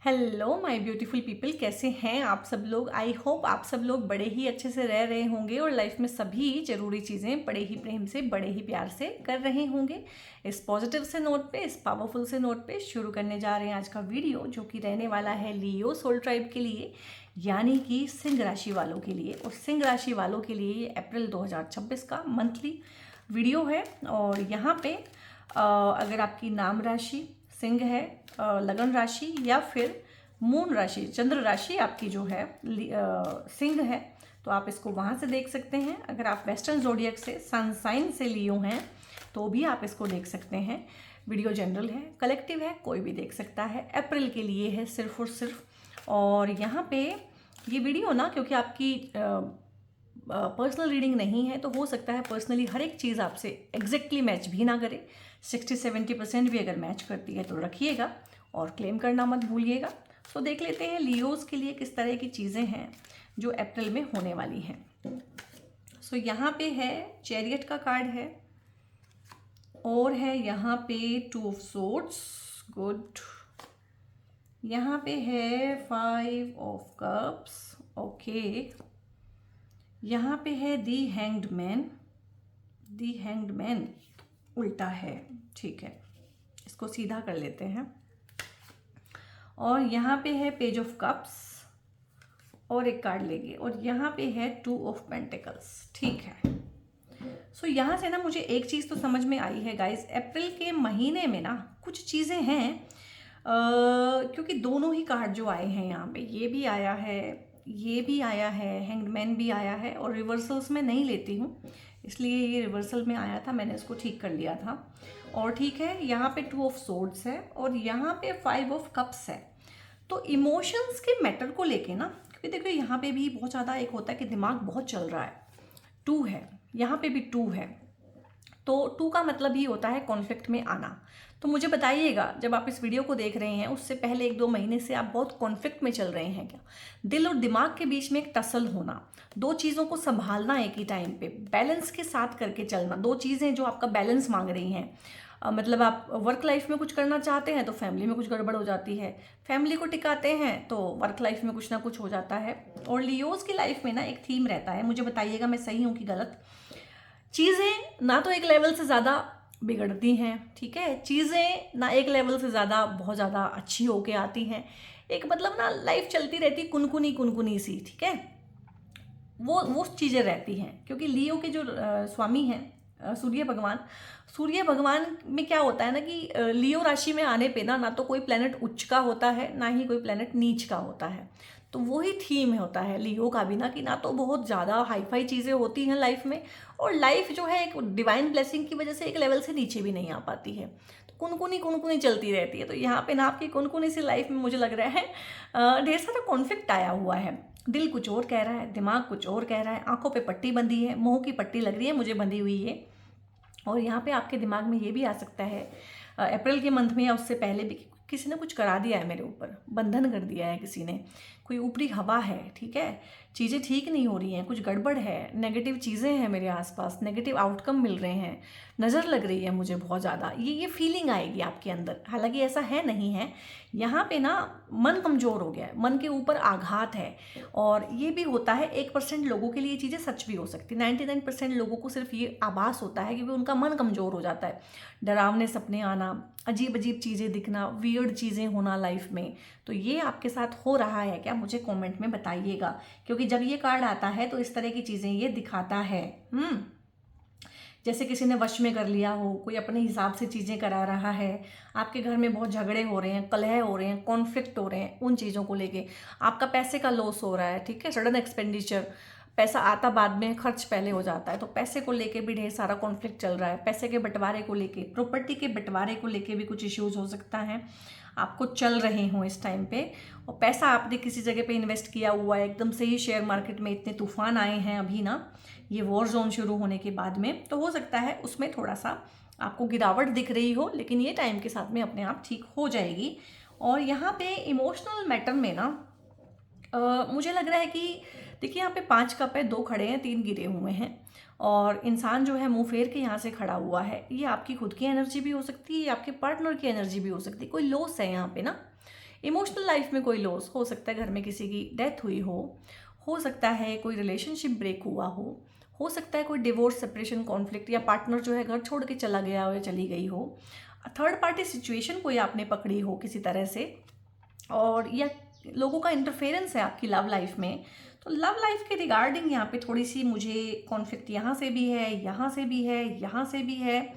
Hello my beautiful people, कैसे हैं आप सब लोग। आई होप आप सब लोग बड़े ही अच्छे से रह रहे होंगे और लाइफ में सभी ज़रूरी चीज़ें बड़े ही प्रेम से बड़े ही प्यार से कर रहे होंगे। इस पॉजिटिव से नोट पे, इस पावरफुल से नोट पे शुरू करने जा रहे हैं आज का वीडियो, जो कि रहने वाला है लियो सोल ट्राइब के लिए, यानी कि सिंह राशि वालों के लिए। और सिंह राशि वालों के लिए ये अप्रैल 2026 का मंथली वीडियो है। और यहाँ पे अगर आपकी नाम राशि सिंह है, लगन राशि या फिर मून राशि चंद्र राशि आपकी जो है सिंह है, तो आप इसको वहाँ से देख सकते हैं। अगर आप वेस्टर्न जोडियक से सन साइन से लियो हैं तो भी आप इसको देख सकते हैं। वीडियो जनरल है, कलेक्टिव है, कोई भी देख सकता है। अप्रैल के लिए है सिर्फ और सिर्फ। और यहाँ पे ये वीडियो ना, क्योंकि आपकी पर्सनल रीडिंग नहीं है, तो हो सकता है पर्सनली हर एक चीज़ आपसे एग्जैक्टली मैच भी ना करे। 60-70% भी अगर मैच करती है तो रखिएगा और क्लेम करना मत भूलिएगा। सो देख लेते हैं लियोज़ के लिए किस तरह की चीज़ें हैं जो अप्रैल में होने वाली हैं। सो यहाँ पे है चैरियट का कार्ड है, और है यहाँ पे 2 ऑफ सोर्ड्स, गुड। यहाँ पे है 5 ऑफ कप्स, ओके। यहाँ पे है दी हैंग्ड मैन, दी हैंग्ड मैन उल्टा है, ठीक है, इसको सीधा कर लेते हैं। और यहाँ पे है पेज ऑफ कप्स, और एक कार्ड लेंगे, और यहाँ पे है 2 ऑफ पेंटिकल्स, ठीक है। सो यहाँ से ना मुझे एक चीज़ तो समझ में आई है गाइज, अप्रैल के महीने में ना कुछ चीज़ें हैं, क्योंकि दोनों ही कार्ड जो आए हैं यहाँ पे, ये भी आया है, ये भी आया है, हैंग्ड मैन भी आया है, और रिवर्सल्स में नहीं लेती हूँ इसलिए ये रिवर्सल में आया था, मैंने इसको ठीक कर लिया था। और ठीक है, यहाँ पे 2 ऑफ सोर्ड्स है, और यहाँ पे 5 ऑफ कप्स है। तो इमोशंस के मैटर को लेके ना, क्योंकि देखो यहाँ पे भी बहुत ज़्यादा एक होता है कि दिमाग बहुत चल रहा है। 2 है, यहाँ पे भी 2 है, तो 2 का मतलब ही होता है कॉन्फ्लिक्ट में आना। तो मुझे बताइएगा, जब आप इस वीडियो को देख रहे हैं उससे पहले 1-2 महीने से आप बहुत कॉन्फ्लिक्ट में चल रहे हैं क्या? दिल और दिमाग के बीच में एक टसल होना, दो चीज़ों को संभालना एक ही टाइम पे, बैलेंस के साथ करके चलना, दो चीज़ें जो आपका बैलेंस मांग रही हैं। मतलब आप वर्क लाइफ में कुछ करना चाहते हैं तो फैमिली में कुछ गड़बड़ हो जाती है, फैमिली को टिकाते हैं तो वर्क लाइफ में कुछ ना कुछ हो जाता है। और लियोज की लाइफ में ना एक थीम रहता है, मुझे बताइएगा मैं सही हूँ कि गलत। चीज़ें ना तो एक लेवल से ज़्यादा बिगड़ती हैं, ठीक है, चीज़ें ना एक लेवल से ज़्यादा बहुत ज़्यादा अच्छी होके आती हैं। एक मतलब ना लाइफ चलती रहती कुनकुनी कुनकुनी सी, ठीक है, वो चीज़ें रहती हैं। क्योंकि लियो के जो स्वामी हैं सूर्य भगवान में क्या होता है ना कि लियो राशि में आने पे ना तो कोई प्लेनेट उच्च का होता है, ना ही कोई प्लेनेट नीच का होता है। तो वही थीम होता है लियो का भी ना, कि ना तो बहुत ज़्यादा हाई फाई चीज़ें होती हैं लाइफ में, और लाइफ जो है एक डिवाइन ब्लेसिंग की वजह से एक लेवल से नीचे भी नहीं आ पाती है, तो कुनकुनी कुनकुनी चलती रहती है। तो यहाँ पे ना आपकी कुनकुनी सी लाइफ में मुझे लग रहा है ढेर सारा कॉन्फ्लिक्ट आया हुआ है। दिल कुछ और कह रहा है, दिमाग कुछ और कह रहा है, आंखों पे पट्टी बंधी है, मुंह की पट्टी लग रही है मुझे बंधी हुई है। और यहाँ पे आपके दिमाग में ये भी आ सकता है अप्रैल के मंथ में या उससे पहले भी, किसी ने कुछ करा दिया है मेरे ऊपर, बंधन कर दिया है किसी ने, कोई ऊपरी हवा है, ठीक है, चीज़ें ठीक नहीं हो रही हैं, कुछ गड़बड़ है, नेगेटिव चीज़ें हैं मेरे आसपास, नेगेटिव आउटकम मिल रहे हैं, नज़र लग रही है मुझे बहुत ज़्यादा, ये फीलिंग आएगी आपके अंदर। हालांकि ऐसा है नहीं है, यहाँ पे ना मन कमज़ोर हो गया है, मन के ऊपर आघात है। और ये भी होता है 1% लोगों के लिए चीज़ें सच भी हो सकती है, 99% लोगों को सिर्फ ये आभास होता है क्योंकि उनका मन कमज़ोर हो जाता है। डरावने सपने आना, अजीब अजीब चीज़ें दिखना, वियर्ड चीज़ें होना लाइफ में। तो ये आपके साथ हो रहा है क्या, मुझे कमेंट में बताइएगा, क्योंकि जब ये कार्ड आता है तो इस तरह की चीज़ें ये दिखाता है। जैसे किसी ने वश में कर लिया हो, कोई अपने हिसाब से चीज़ें करा रहा है, आपके घर में बहुत झगड़े हो रहे हैं, कलह हो रहे हैं, कॉन्फ्लिक्ट हो रहे हैं, उन चीज़ों को लेके आपका पैसे का लॉस हो रहा है, ठीक है, सडन एक्सपेंडिचर, पैसा आता बाद में, खर्च पहले हो जाता है, तो पैसे को लेके भी ढेर सारा कॉन्फ्लिक्ट चल रहा है, पैसे के बंटवारे को लेके, प्रॉपर्टी के बंटवारे को लेके भी कुछ इश्यूज हो सकता है आपको चल रहे हों इस टाइम पे। और पैसा आपने किसी जगह पे इन्वेस्ट किया हुआ है, एकदम से ही शेयर मार्केट में इतने तूफान आए हैं अभी ना, ये वॉर जोन शुरू होने के बाद में, तो हो सकता है उसमें थोड़ा सा आपको गिरावट दिख रही हो, लेकिन ये टाइम के साथ में अपने आप ठीक हो जाएगी। और यहाँ पे इमोशनल मैटर में ना मुझे लग रहा है कि देखिए, यहाँ पे 5 कप है, 2 खड़े हैं, 3 गिरे हुए हैं, और इंसान जो है मुंह फेर के यहाँ से खड़ा हुआ है। ये आपकी खुद की एनर्जी भी हो सकती है, ये आपके पार्टनर की एनर्जी भी हो सकती है, कोई लॉस है यहाँ पे ना, इमोशनल लाइफ में कोई लॉस हो सकता है, घर में किसी की डेथ हुई हो सकता है कोई रिलेशनशिप ब्रेक हुआ हो सकता है कोई डिवोर्स, सेपरेशन, कॉन्फ्लिक्ट, या पार्टनर जो है घर छोड़ के चला गया हो या चली गई हो, थर्ड पार्टी सिचुएशन कोई आपने पकड़ी हो किसी तरह से, और या लोगों का इंटरफेरेंस है आपकी लव लाइफ में। तो लव लाइफ के रिगार्डिंग यहाँ पे थोड़ी सी मुझे कॉन्फ्लिक्ट यहाँ से भी है, यहाँ से भी है, यहाँ से भी है,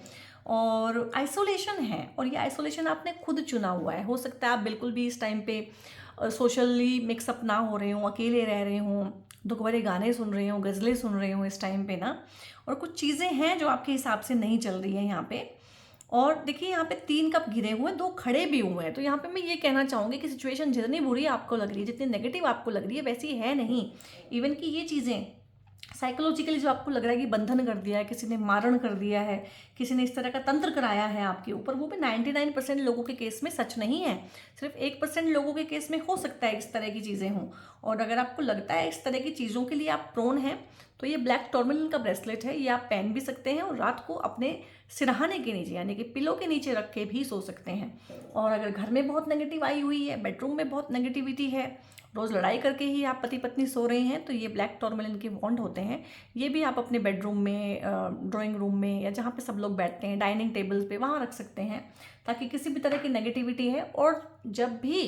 और आइसोलेशन है। और ये आइसोलेशन आपने खुद चुना हुआ है। हो सकता है आप बिल्कुल भी इस टाइम पे सोशली मिक्सअप ना हो रहे हों, अकेले रह रहे हों, दुख भरे गाने सुन रहे हों, गज़लें सुन रहे हों इस टाइम पे ना, और कुछ चीज़ें हैं जो आपके हिसाब से नहीं चल रही हैं यहाँ पे। और देखिए यहाँ पे 3 कप गिरे हुए हैं, 2 खड़े भी हुए हैं। तो यहाँ पे मैं ये कहना चाहूँगी कि सिचुएशन जितनी बुरी आपको लग रही है, जितनी नेगेटिव आपको लग रही है, वैसी है नहीं। इवन कि ये चीज़ें साइकोलॉजिकली जो आपको लग रहा है कि बंधन कर दिया है, किसी ने मारण कर दिया है, किसी ने इस तरह का तंत्र कराया है आपके ऊपर, वो भी 99% लोगों के केस में सच नहीं है। सिर्फ 1% लोगों के केस में हो सकता है इस तरह की चीज़ें हों। और अगर आपको लगता है इस तरह की चीज़ों के लिए आप प्रोन हैं, तो ये ब्लैक टॉर्मेलिन का ब्रेसलेट है, ये आप पहन भी सकते हैं और रात को अपने सिरहाने के नीचे यानी कि पिलो के नीचे रख के भी सो सकते हैं। और अगर घर में बहुत नेगेटिव आई हुई है, बेडरूम में बहुत नेगेटिविटी है, रोज़ लड़ाई करके ही आप पति पत्नी सो रहे हैं, तो ये ब्लैक टॉर्मेलिन के वॉन्ड होते हैं। ये भी आप अपने बेडरूम में, ड्राइंग रूम में, या जहाँ पे सब लोग बैठते हैं, डाइनिंग टेबल पे, वहाँ रख सकते हैं, ताकि किसी भी तरह की नेगेटिविटी है, और जब भी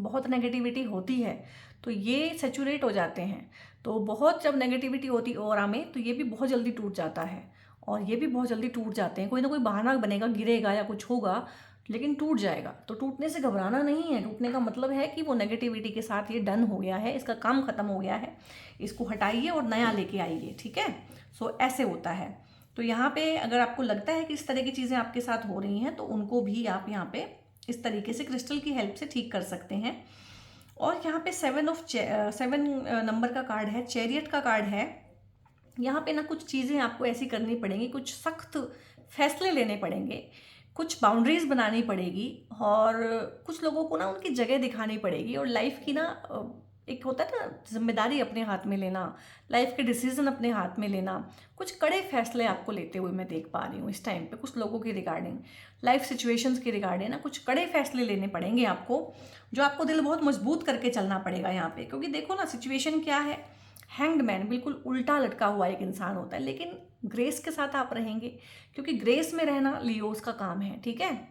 बहुत नेगेटिविटी होती है तो ये सेचुरेट हो जाते हैं। तो बहुत जब नेगेटिविटी होती ऑरा में, तो ये भी बहुत जल्दी टूट जाता है, और ये भी बहुत जल्दी टूट जाते हैं। कोई ना कोई बहाना बनेगा, गिरेगा या कुछ होगा, लेकिन टूट जाएगा। तो टूटने से घबराना नहीं है। टूटने का मतलब है कि वो नेगेटिविटी के साथ ये डन हो गया है, इसका काम खत्म हो गया है, इसको हटाइए और नया लेके आइए, ठीक है। सो ऐसे होता है। तो यहाँ पे अगर आपको लगता है कि इस तरह की चीज़ें आपके साथ हो रही हैं, तो उनको भी आप यहाँ पे इस तरीके से क्रिस्टल की हेल्प से ठीक कर सकते हैं। और यहाँ पे 7 नंबर का कार्ड है, चैरियट का कार्ड है। यहाँ पे ना कुछ चीज़ें आपको ऐसी करनी पड़ेंगी, कुछ सख्त फैसले लेने पड़ेंगे, कुछ बाउंड्रीज बनानी पड़ेगी, और कुछ लोगों को ना उनकी जगह दिखानी पड़ेगी, और लाइफ की ना एक होता है ना जिम्मेदारी अपने हाथ में लेना, लाइफ के डिसीजन अपने हाथ में लेना। कुछ कड़े फैसले आपको लेते हुए मैं देख पा रही हूँ इस टाइम पे। कुछ लोगों की रिगार्डिंग, लाइफ सिचुएशंस के रिगार्डिंग ना कुछ कड़े फैसले लेने पड़ेंगे आपको, जो आपको दिल बहुत मजबूत करके चलना पड़ेगा यहाँ पे। क्योंकि देखो ना सिचुएशन क्या है, हैंग्ड मैन बिल्कुल उल्टा लटका हुआ एक इंसान होता है, लेकिन ग्रेस के साथ आप रहेंगे, क्योंकि ग्रेस में रहना लियोस का काम है, ठीक है।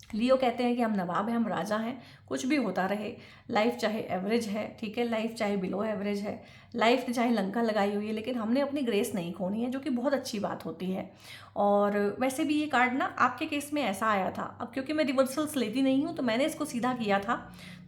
लियो कहते हैं कि हम नवाब हैं, हम राजा हैं, कुछ भी होता रहे, लाइफ चाहे एवरेज है, ठीक है, लाइफ चाहे बिलो एवरेज है, लाइफ चाहे लंका लगाई हुई है, लेकिन हमने अपनी ग्रेस नहीं खोनी है, जो कि बहुत अच्छी बात होती है। और वैसे भी ये कार्ड ना आपके केस में ऐसा आया था। अब क्योंकि मैं रिवर्सल्स लेती नहीं हूँ, तो मैंने इसको सीधा किया था।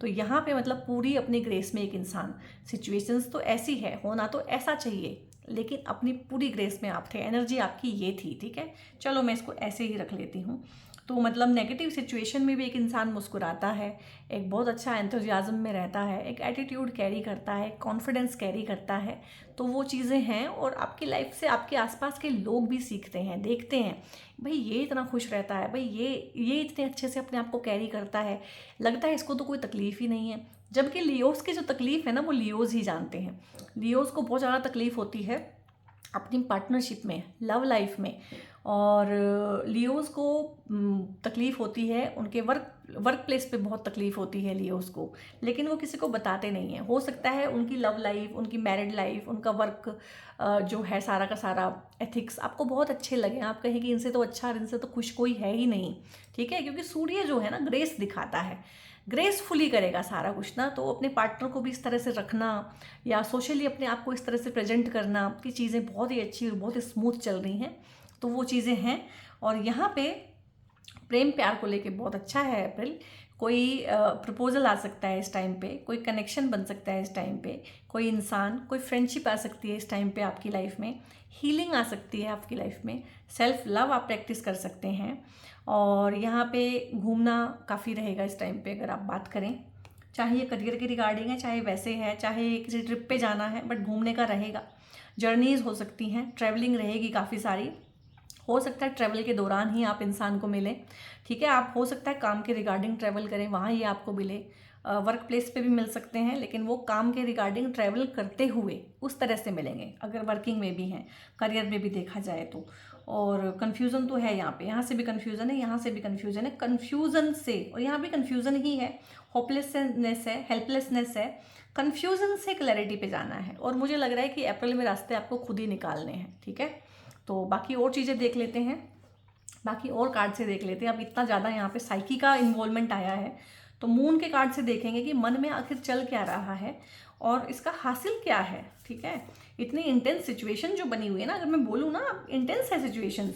तो यहाँ पे मतलब पूरी अपनी ग्रेस में एक इंसान, सिचुएशंस तो ऐसी है, होना तो ऐसा चाहिए, लेकिन अपनी पूरी ग्रेस में आप थे, एनर्जी आपकी ये थी, ठीक है। चलो मैं इसको ऐसे ही रख लेती हूँ। तो मतलब नेगेटिव सिचुएशन में भी एक इंसान मुस्कुराता है, एक बहुत अच्छा एंथुजियाज्म में रहता है, एक एटीट्यूड कैरी करता है, कॉन्फिडेंस कैरी करता है। तो वो चीज़ें हैं, और आपकी लाइफ से आपके आसपास के लोग भी सीखते हैं, देखते हैं, भाई ये इतना खुश रहता है, भाई ये इतने अच्छे से अपने आप को कैरी करता है, लगता है इसको तो कोई तकलीफ़ ही नहीं है। जबकि लियोस की जो तकलीफ़ है ना, वो लियोस ही जानते हैं। लियोस को बहुत ज़्यादा तकलीफ़ होती है अपनी पार्टनरशिप में, लव लाइफ में। और लियोस को तकलीफ़ होती है उनके वर्क प्लेस पे, बहुत तकलीफ़ होती है लियोस को, लेकिन वो किसी को बताते नहीं हैं। हो सकता है उनकी लव लाइफ, उनकी मैरिड लाइफ, उनका वर्क जो है सारा का सारा एथिक्स आपको बहुत अच्छे लगे, आप कहें कि इनसे तो अच्छा और इनसे तो खुश कोई है ही नहीं, ठीक है। क्योंकि सूर्य जो है ना ग्रेस दिखाता है, ग्रेसफुली करेगा सारा कुछ ना। तो अपने पार्टनर को भी इस तरह से रखना, या सोशली अपने आप को इस तरह से प्रेजेंट करना कि चीज़ें बहुत ही अच्छी और बहुत ही स्मूथ चल रही हैं, तो वो चीज़ें हैं। और यहाँ पे प्रेम प्यार को लेके बहुत अच्छा है अप्रैल। कोई प्रपोजल आ सकता है इस टाइम पे, कोई कनेक्शन बन सकता है इस टाइम पे, कोई इंसान, कोई फ्रेंडशिप आ सकती है इस टाइम पे आपकी लाइफ में, हीलिंग आ सकती है आपकी लाइफ में, सेल्फ लव आप प्रैक्टिस कर सकते हैं। और यहाँ पे घूमना काफ़ी रहेगा इस टाइम पे अगर आप बात करें, चाहे ये करियर के रिगार्डिंग है, चाहे वैसे है, चाहे किसी ट्रिप पे जाना है, बट घूमने का रहेगा। जर्नीज़ हो सकती हैं, ट्रैवलिंग रहेगी काफ़ी सारी। हो सकता है ट्रैवल के दौरान ही आप इंसान को मिलें, ठीक है। आप हो सकता है काम के रिगार्डिंग ट्रैवल करें, वहाँ ही आपको मिले। वर्क प्लेस पे भी मिल सकते हैं, लेकिन वो काम के रिगार्डिंग ट्रैवल करते हुए उस तरह से मिलेंगे, अगर वर्किंग में भी हैं, करियर में भी देखा जाए तो। और कन्फ्यूज़न तो है यहाँ पे, यहाँ से भी कन्फ्यूज़न है, यहाँ से भी कन्फ्यूज़न है, कन्फ्यूज़न से, और यहाँ भी कन्फ्यूज़न ही है, होपलेसनेस है, हेल्पलेसनेस है, कन्फ्यूज़न से क्लैरिटी पे जाना है। और मुझे लग रहा है कि अप्रैल में रास्ते आपको खुद ही निकालने हैं, ठीक है। तो बाकी और चीज़ें देख लेते हैं, बाकी और कार्ड से देख लेते हैं। अब इतना ज़्यादा यहाँ पे साइकी का इन्वॉल्वमेंट आया है, तो मून के कार्ड से देखेंगे कि मन में आखिर चल क्या रहा है और इसका हासिल क्या है, ठीक है। इतनी इंटेंस सिचुएशन जो बनी हुई है ना, अगर मैं बोलूँ ना, इंटेंस है सिचुएशन,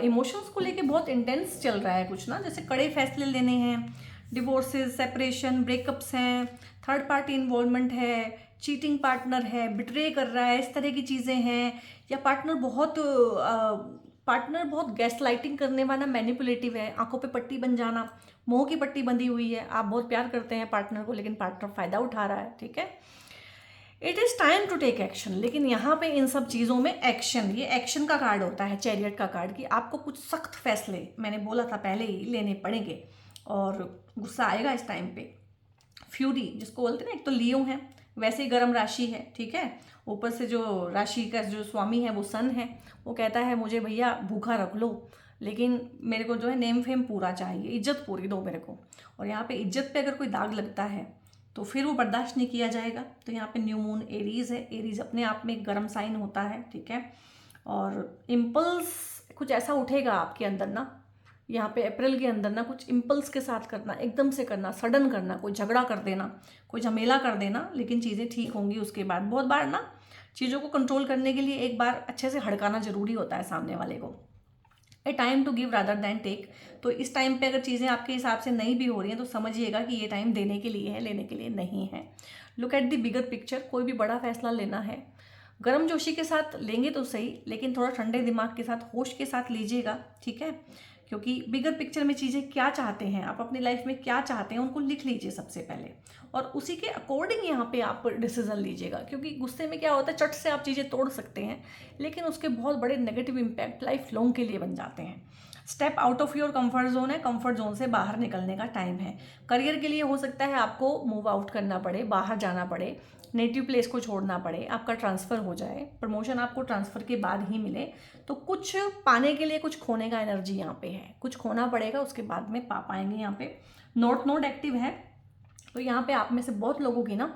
इमोशंस को लेके बहुत इंटेंस चल रहा है कुछ ना, जैसे कड़े फैसले लेने हैं, डिवोर्सेस, सेपरेशन, ब्रेकअप्स हैं, थर्ड पार्टी इन्वॉल्वमेंट है, चीटिंग पार्टनर है, बिट्रे कर रहा है, इस तरह की चीज़ें हैं, या पार्टनर बहुत गैस लाइटिंग करने वाला, मैनिपुलेटिव है, आंखों पे पट्टी बन जाना, मोह की पट्टी बंधी हुई है, आप बहुत प्यार करते हैं पार्टनर को लेकिन पार्टनर फ़ायदा उठा रहा है, ठीक है। It is time to take action, लेकिन यहाँ पे इन सब चीज़ों में एक्शन, ये एक्शन का कार्ड होता है, चैरियट का कार्ड, कि आपको कुछ सख्त फैसले, मैंने बोला था पहले ही, लेने पड़ेंगे और गुस्सा आएगा इस टाइम पे। फ्यूरी जिसको बोलते हैं ना, एक तो लियो है, वैसे ही गर्म राशि है, ठीक है, ऊपर से जो राशि का जो स्वामी है वो सन है, वो कहता है मुझे भैया भूखा रख लो, लेकिन मेरे को जो है नेम फेम पूरा चाहिए, इज्जत पूरी दो मेरे को। और यहाँ पे इज्जत पे अगर कोई दाग लगता है तो फिर वो बर्दाश्त नहीं किया जाएगा। तो यहाँ पे न्यू मून एरीज है, एरीज अपने आप में एक गर्म साइन होता है, ठीक है। और इम्पल्स कुछ ऐसा उठेगा आपके अंदर ना, यहाँ पे अप्रैल के अंदर ना, कुछ इम्पल्स के साथ करना, एकदम से करना, सडन करना, कोई झगड़ा कर देना, कोई झमेला कर देना, लेकिन चीज़ें ठीक होंगी उसके बाद। बहुत बार ना चीज़ों को कंट्रोल करने के लिए एक बार अच्छे से हड़काना जरूरी होता है सामने वाले को। A time to give rather than take. तो इस टाइम पे अगर चीज़ें आपके हिसाब से नहीं भी हो रही हैं तो समझिएगा कि ये टाइम देने के लिए है, लेने के लिए नहीं है। Look at the bigger picture, कोई भी बड़ा फैसला लेना है गर्म जोशी के साथ लेंगे तो सही, लेकिन थोड़ा ठंडे दिमाग के साथ, होश के साथ लीजिएगा, ठीक है। क्योंकि बिगर पिक्चर में चीज़ें क्या चाहते हैं आप अपनी लाइफ में, क्या चाहते हैं, उनको लिख लीजिए सबसे पहले, और उसी के अकॉर्डिंग यहाँ पे आप डिसीजन लीजिएगा। क्योंकि गुस्से में क्या होता है, चट से आप चीज़ें तोड़ सकते हैं, लेकिन उसके बहुत बड़े नेगेटिव इम्पैक्ट लाइफ लॉन्ग के लिए बन जाते हैं। Step out of your comfort zone है, कंफर्ट जोन से बाहर निकलने का टाइम है। करियर के लिए हो सकता है आपको मूव आउट करना पड़े, बाहर जाना पड़े, नेटिव प्लेस को छोड़ना पड़े, आपका ट्रांसफ़र हो जाए, प्रमोशन आपको ट्रांसफ़र के बाद ही मिले। तो कुछ पाने के लिए कुछ खोने का एनर्जी यहाँ पे है, कुछ खोना पड़ेगा, उसके बाद में पा पाएंगे। यहाँ पे नॉर्थ नोड एक्टिव है, तो यहाँ पे आप में से बहुत लोगों की ना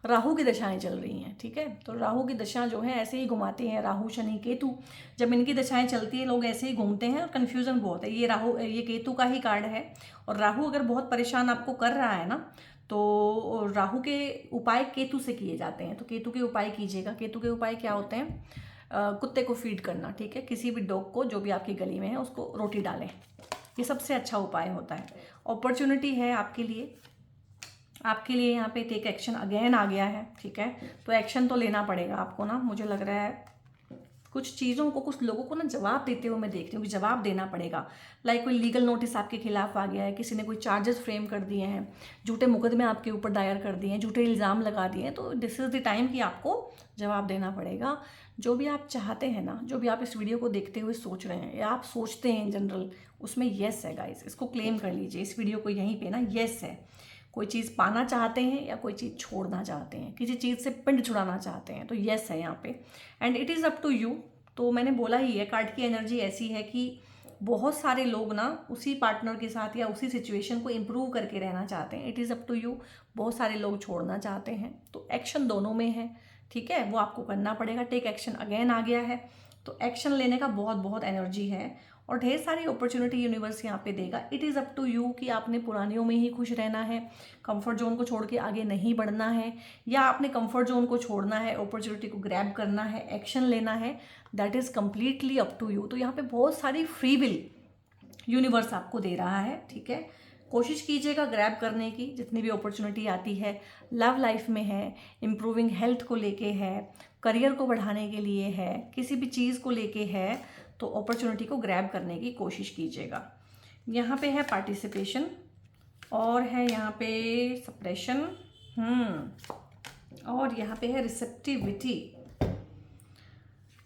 राहु की दशाएं चल रही हैं, ठीक है। तो राहु की दशा जो है ऐसे ही घुमाती हैं, राहु शनि केतु, जब इनकी दशाएं चलती हैं लोग ऐसे ही घूमते हैं और कन्फ्यूज़न बहुत है। ये केतु का ही कार्ड है, और राहु अगर बहुत परेशान आपको कर रहा है ना, तो राहु के उपाय केतु से किए जाते हैं। तो केतु के उपाय कीजिएगा। केतु के उपाय क्या होते हैं, कुत्ते को फीड करना, ठीक है, किसी भी डॉग को जो भी आपकी गली में है उसको रोटी डालें, ये सबसे अच्छा उपाय होता है। अपॉर्चुनिटी है आपके लिए यहाँ पे टेक एक्शन अगेन आ गया है, ठीक है। तो एक्शन तो लेना पड़ेगा आपको ना, मुझे लग रहा है कुछ चीज़ों को, कुछ लोगों को ना जवाब देते हुए मैं देख रही हूँ कि जवाब देना पड़ेगा। लाइक कोई लीगल नोटिस आपके खिलाफ आ गया है, किसी ने कोई चार्जेस फ्रेम कर दिए हैं, झूठे मुकदमे आपके ऊपर दायर कर दिए हैं, झूठे इल्ज़ाम लगा दिए हैं, तो दिस इज़ द टाइम कि आपको जवाब देना पड़ेगा। जो भी आप चाहते हैं ना, जो भी आप इस वीडियो को देखते हुए सोच रहे हैं या आप सोचते हैं इन जनरल, उसमें येस है गाइस, इसको क्लेम कर लीजिए। इस वीडियो को यहीं पे ना येस है। कोई चीज़ पाना चाहते हैं या कोई चीज़ छोड़ना चाहते हैं, किसी चीज़ से पिंड छुड़ाना चाहते हैं, तो येस है यहाँ पे, and it is up to you. तो मैंने बोला ही है, कार्ड की एनर्जी ऐसी है कि बहुत सारे लोग ना उसी पार्टनर के साथ या उसी सिचुएशन को इम्प्रूव करके रहना चाहते हैं। It is up to you. बहुत सारे लोग छोड़ना चाहते हैं, तो एक्शन दोनों में है, ठीक है, वो आपको करना पड़ेगा। टेक एक्शन अगेन आ गया है, तो एक्शन लेने का बहुत बहुत एनर्जी है, और ढेर सारी अपॉर्चुनिटी यूनिवर्स यहाँ पे देगा। It is up to you कि आपने पुरानियों में ही खुश रहना है, कंफर्ट जोन को छोड़ के आगे नहीं बढ़ना है, या आपने कंफर्ट जोन को छोड़ना है, अपॉर्चुनिटी को ग्रैब करना है, एक्शन लेना है। That is completely up to you. तो यहाँ पे बहुत सारी फ्री विल यूनिवर्स आपको दे रहा है, ठीक है। कोशिश कीजिएगा ग्रैब करने की, जितनी भी अपॉर्चुनिटी आती है। लव लाइफ में है, इम्प्रूविंग हेल्थ को लेके है, करियर को बढ़ाने के लिए है, किसी भी चीज़ को लेके है, तो अपॉर्चुनिटी को ग्रैब करने की कोशिश कीजिएगा। यहाँ पे है पार्टिसिपेशन, और है यहाँ पे सप्रेशन, और यहाँ पे है रिसेप्टिविटी।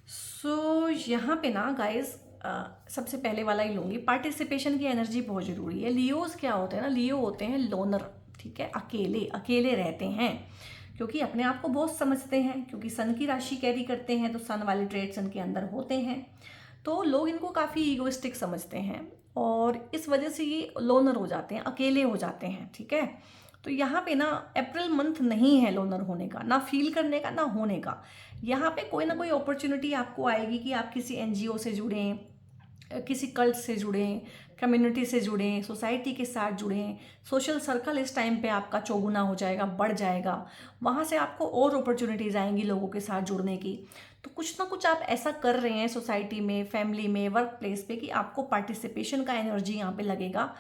सो यहाँ पे ना गाइस, सबसे पहले वाला ही लूँगी। पार्टिसिपेशन की एनर्जी बहुत ज़रूरी है। लियोज क्या होते हैं ना, लियो होते हैं लोनर, ठीक है, अकेले रहते हैं, क्योंकि अपने आप को बहुत समझते हैं, क्योंकि सन की राशि कैरी करते हैं, तो सन वाले ट्रेड सन के अंदर होते हैं। तो लोग इनको काफ़ी ईगोइस्टिक समझते हैं और इस वजह से ये लोनर हो जाते हैं, अकेले हो जाते हैं, ठीक है। तो यहाँ पे ना अप्रैल मंथ नहीं है लोनर होने का, ना फील करने का, ना होने का। यहाँ पे कोई ना कोई अपॉर्चुनिटी आपको आएगी कि आप किसी एनजीओ से जुड़ें, किसी कल्ट से जुड़ें, कम्युनिटी से जुड़ें, सोसाइटी के साथ जुड़ें। सोशल सर्कल इस टाइम पे आपका चौगुना हो जाएगा, बढ़ जाएगा। वहाँ से आपको और अपॉर्चुनिटीज़ आएंगी लोगों के साथ जुड़ने की। तो कुछ ना कुछ आप ऐसा कर रहे हैं सोसाइटी में, फैमिली में, वर्क प्लेस पे कि आपको पार्टिसिपेशन का एनर्जी यहाँ पे लगेगा।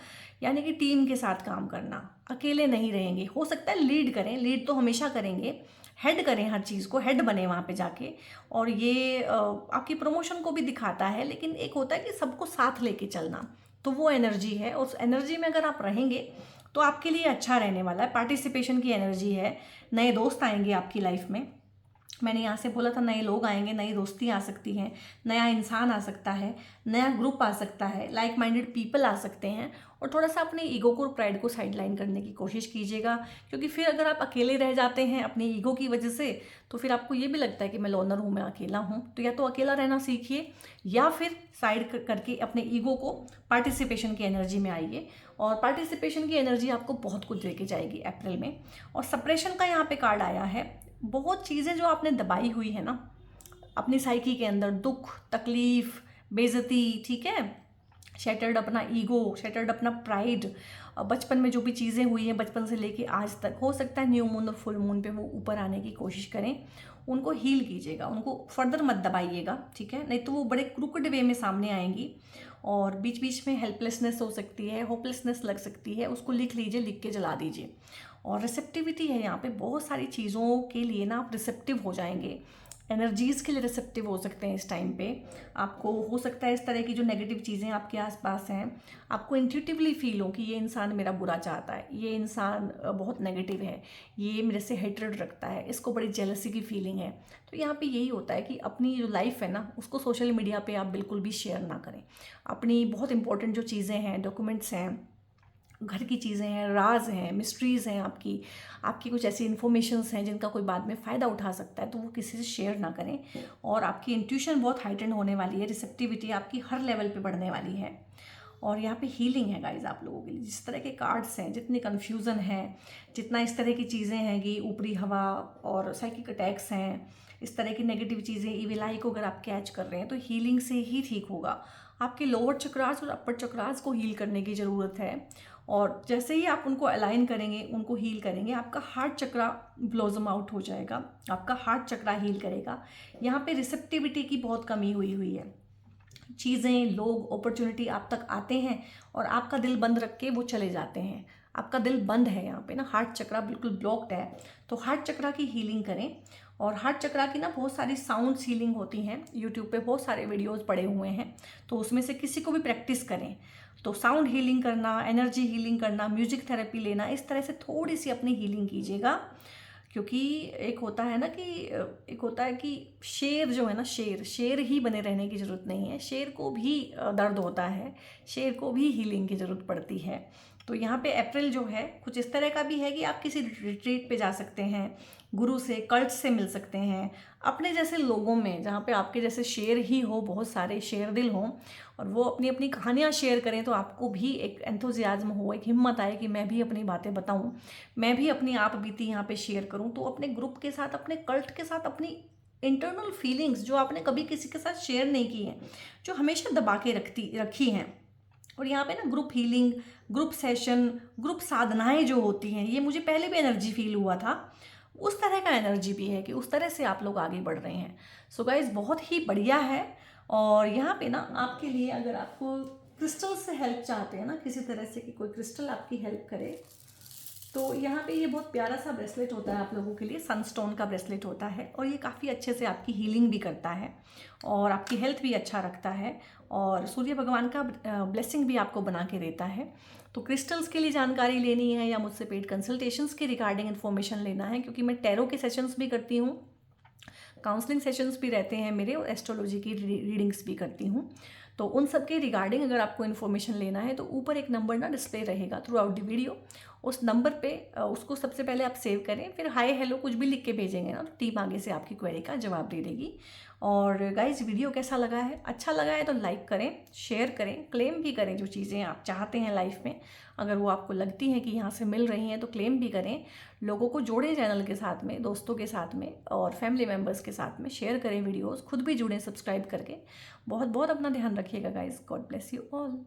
यानी कि टीम के साथ काम करना, अकेले नहीं रहेंगे। हो सकता है लीड करें, लीड तो हमेशा करेंगे, हेड करें, हर चीज़ को हेड बने वहाँ पे जाके। और ये आपकी प्रमोशन को भी दिखाता है, लेकिन एक होता है कि सबको साथ लेके चलना, तो वो एनर्जी है। उस एनर्जी में अगर आप रहेंगे तो आपके लिए अच्छा रहने वाला है। पार्टिसिपेशन की एनर्जी है, नए दोस्त आएंगे आपकी लाइफ में। मैंने यहाँ से बोला था नए लोग आएंगे, नई दोस्ती आ सकती हैं, नया इंसान आ सकता है, नया ग्रुप आ सकता है, लाइक माइंडेड पीपल आ सकते हैं। और थोड़ा सा अपने ईगो को, प्राइड को साइड लाइन करने की कोशिश कीजिएगा, क्योंकि फिर अगर आप अकेले रह जाते हैं अपनी ईगो की वजह से, तो फिर आपको ये भी लगता है कि मैं लोनर हूँ, मैं अकेला हूँ। तो या तो अकेला रहना सीखिए, या फिर साइड करके अपने ईगो को पार्टिसिपेशन की एनर्जी में आइए। और पार्टिसिपेशन की एनर्जी आपको बहुत कुछ देके जाएगी अप्रैल में। और सप्रेशन का यहाँ पे कार्ड आया है। बहुत चीज़ें जो आपने दबाई हुई है ना अपनी साइकी के अंदर, दुख, तकलीफ, बेइज्जती, ठीक है, शैटर्ड अपना ईगो, शैटर्ड अपना प्राइड, बचपन में जो भी चीज़ें हुई हैं बचपन से लेके आज तक, हो सकता है न्यू मून और फुल मून पे वो ऊपर आने की कोशिश करें। उनको हील कीजिएगा, उनको फर्दर मत दबाइएगा, ठीक है, नहीं तो वो बड़े क्रूकड वे में सामने आएंगी। और बीच बीच में हेल्पलेसनेस हो सकती है, होपलेसनेस लग सकती है, उसको लिख लीजिए, लिख के जला दीजिए। और रिसेप्टिविटी है यहाँ पे, बहुत सारी चीज़ों के लिए ना आप रिसेप्टिव हो जाएंगे, एनर्जीज़ के लिए रिसेप्टिव हो सकते हैं इस टाइम पे। आपको हो सकता है इस तरह की जो नेगेटिव चीज़ें आपके आसपास हैं, आपको इंट्यूटिवली फील हो कि ये इंसान मेरा बुरा चाहता है, ये इंसान बहुत नेगेटिव है, ये मेरे से हेट्रेड रखता है, इसको बड़ी जेलसी की फीलिंग है। तो यहाँ पे यही होता है कि अपनी जो लाइफ है ना उसको सोशल मीडिया पे आप बिल्कुल भी शेयर ना करें। अपनी बहुत इंपॉर्टेंट जो चीज़ें हैं, डॉक्यूमेंट्स हैं, घर की चीज़ें हैं, राज हैं, मिस्ट्रीज़ हैं, आपकी कुछ ऐसी इन्फॉर्मेशंस हैं जिनका कोई बाद में फ़ायदा उठा सकता है, तो वो किसी से शेयर ना करें। और आपकी इंट्यूशन बहुत हाइटेंड होने वाली है, रिसेप्टिविटी आपकी हर लेवल पे बढ़ने वाली है। और यहाँ पे हीलिंग है गाइज आप लोगों के लिए। जिस तरह के कार्ड्स हैं, जितनी कन्फ्यूज़न है, जितना इस तरह की चीज़ें हैं कि ऊपरी हवा और साइकिक अटैक्स हैं, इस तरह की नेगेटिव चीज़ें, इविल आई को अगर आप कैच कर रहे हैं तो हीलिंग से ही ठीक होगा। आपके लोअर चक्रास और अपर चक्रास को हील करने की ज़रूरत है। और जैसे ही आप उनको अलाइन करेंगे, उनको हील करेंगे, आपका हार्ट चक्रा ब्लॉसम आउट हो जाएगा, आपका हार्ट चक्रा हील करेगा। यहाँ पे रिसेप्टिविटी की बहुत कमी हुई है। चीज़ें, लोग, अपॉर्चुनिटी आप तक आते हैं और आपका दिल बंद रख के वो चले जाते हैं। आपका दिल बंद है यहाँ पे ना, हार्ट चक्रा बिल्कुल ब्लॉक्ड है। तो हार्ट चक्रा की हीलिंग करें। और हार्ट चक्रा की ना बहुत सारी साउंड्स हीलिंग होती हैं, यूट्यूब पे बहुत सारे वीडियोस पड़े हुए हैं, तो उसमें से किसी को भी प्रैक्टिस करें। तो साउंड हीलिंग करना, एनर्जी हीलिंग करना, म्यूजिक थेरेपी लेना, इस तरह से थोड़ी सी अपनी हीलिंग कीजिएगा। क्योंकि एक होता है ना कि एक होता है कि शेर जो है ना, शेर ही बने रहने की ज़रूरत नहीं है, शेर को भी दर्द होता है, शेर को भी हीलिंग की ज़रूरत पड़ती है। तो यहाँ पे अप्रैल जो है कुछ इस तरह का भी है कि आप किसी रिट्रीट पे जा सकते हैं, गुरु से, कल्ट से मिल सकते हैं, अपने जैसे लोगों में, जहाँ पे आपके जैसे शेर ही हो, बहुत सारे शेर दिल हों, और वो अपनी अपनी कहानियाँ शेयर करें, तो आपको भी एक एंथुजियाज्म हो, एक हिम्मत आए कि मैं भी अपनी बातें बताऊँ, मैं भी अपनी आप बीती यहाँ पे शेयर करूँ। तो अपने ग्रुप के साथ, अपने कल्ट के साथ, अपनी इंटरनल फीलिंग्स जो आपने कभी किसी के साथ शेयर नहीं की हैं, जो हमेशा दबा के रखी हैं। और यहाँ पे ना group healing, group session, group साधनाएं जो होती हैं, ये मुझे पहले भी एनर्जी फील हुआ था, उस तरह का एनर्जी भी है कि उस तरह से आप लोग आगे बढ़ रहे हैं। सो गाइज बहुत ही बढ़िया है। और यहाँ पे ना आपके लिए, अगर आपको क्रिस्टल से हेल्प चाहते हैं ना, किसी तरह से कि कोई क्रिस्टल आपकी हेल्प करे, तो यहाँ पे ये बहुत प्यारा सा ब्रेसलेट होता है आप लोगों के लिए, सनस्टोन का ब्रेसलेट होता है, और ये काफ़ी अच्छे से आपकी हीलिंग भी करता है और आपकी हेल्थ भी अच्छा रखता है, और सूर्य भगवान का ब्लेसिंग भी आपको बना के देता है। तो क्रिस्टल्स के लिए जानकारी लेनी है या मुझसे पेड कंसल्टेशंस के रिगार्डिंग इन्फॉर्मेशन लेना है, क्योंकि मैं टैरो के सेशंस भी करती हूँ, काउंसलिंग सेशंस भी रहते हैं मेरे, और एस्ट्रोलॉजी की रीडिंग्स भी करती हूँ। तो उन सब के रिगार्डिंग अगर आपको इन्फॉर्मेशन लेना है तो ऊपर एक नंबर ना डिस्प्ले रहेगा थ्रू आउट द वीडियो। उस नंबर पे उसको सबसे पहले आप सेव करें, फिर हाय हेलो कुछ भी लिख के भेजेंगे ना, तो टीम आगे से आपकी क्वेरी का जवाब दे देगी। और गाइज वीडियो कैसा लगा है, अच्छा लगा है तो लाइक करें, शेयर करें, क्लेम भी करें जो चीज़ें आप चाहते हैं लाइफ में, अगर वो आपको लगती हैं कि यहाँ से मिल रही हैं तो क्लेम भी करें। लोगों को जोड़ें चैनल के साथ में, दोस्तों के साथ में और फैमिली मेम्बर्स के साथ में शेयर करें वीडियोज़, खुद भी जुड़ें सब्सक्राइब करके। बहुत बहुत अपना ध्यान रखिएगा guys. God bless you all.